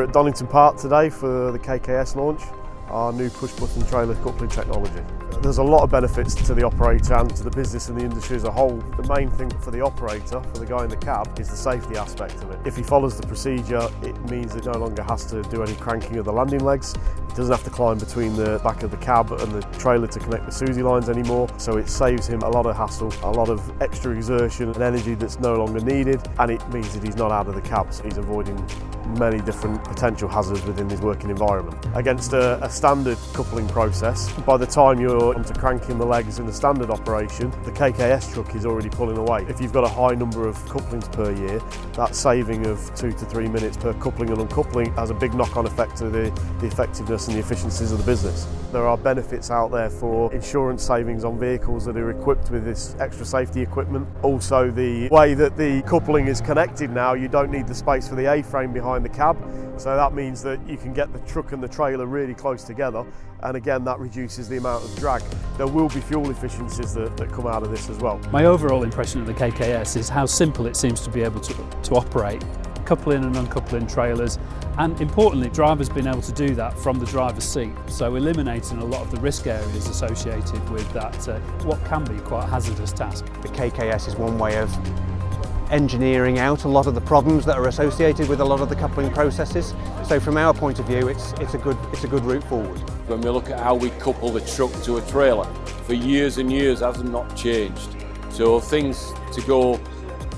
at Donington Park today for the KKS launch, our new push-button trailer coupling technology. There's a lot of benefits to the operator and to the business and the industry as a whole. The main thing for the operator, for the guy in the cab, is the safety aspect of it. If he follows the procedure, it means it no longer has to do any cranking of the landing legs. He doesn't have to climb between the back of the cab and the trailer to connect the SUSI lines anymore. So it saves him a lot of hassle, a lot of extra exertion and energy that's no longer needed. And it means that he's not out of the cab, so he's avoiding many different potential hazards within his working environment. Against a standard coupling process, by the time you're onto cranking the legs in the standard operation, the KKS truck is already pulling away. If you've got a high number of couplings per year, that saving of 2 to 3 minutes per coupling and uncoupling has a big knock-on effect to the effectiveness and the efficiencies of the business. There are benefits out there for insurance savings on vehicles that are equipped with this extra safety equipment. Also, the way that the coupling is connected now, you don't need the space for the A-frame behind the cab, so that means that you can get the truck and the trailer really close together, and again that reduces the amount of drag. There will be fuel efficiencies that come out of this as well. My overall impression of the KKS is how simple it seems to be able to operate, coupling and uncoupling trailers, and importantly drivers being able to do that from the driver's seat, so eliminating a lot of the risk areas associated with that what can be quite a hazardous task. The KKS is one way of engineering out a lot of the problems that are associated with a lot of the coupling processes. So from our point of view, it's a good route forward. When we look at how we couple the truck to a trailer, for years and years hasn't not changed. So things to go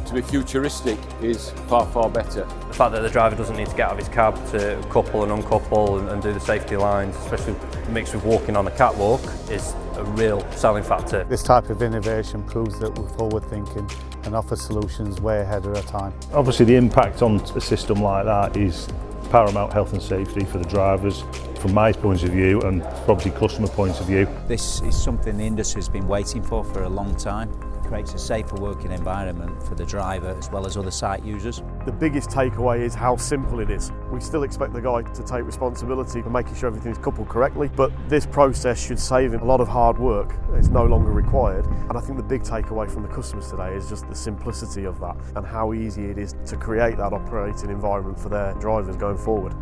to be futuristic is far, far better. The fact that the driver doesn't need to get out of his cab to couple and uncouple and do the safety lines, especially mixed with walking on a catwalk, is a real selling factor. This type of innovation proves that we're forward thinking and offer solutions way ahead of our time. Obviously the impact on a system like that is paramount health and safety for the drivers, from my point of view and probably customer point of view. This is something the industry has been waiting for a long time. It creates a safer working environment for the driver as well as other site users. The biggest takeaway is how simple it is. We still expect the guy to take responsibility for making sure everything is coupled correctly, but this process should save him a lot of hard work. It's no longer required, and I think the big takeaway from the customers today is just the simplicity of that and how easy it is to create that operating environment for their drivers going forward.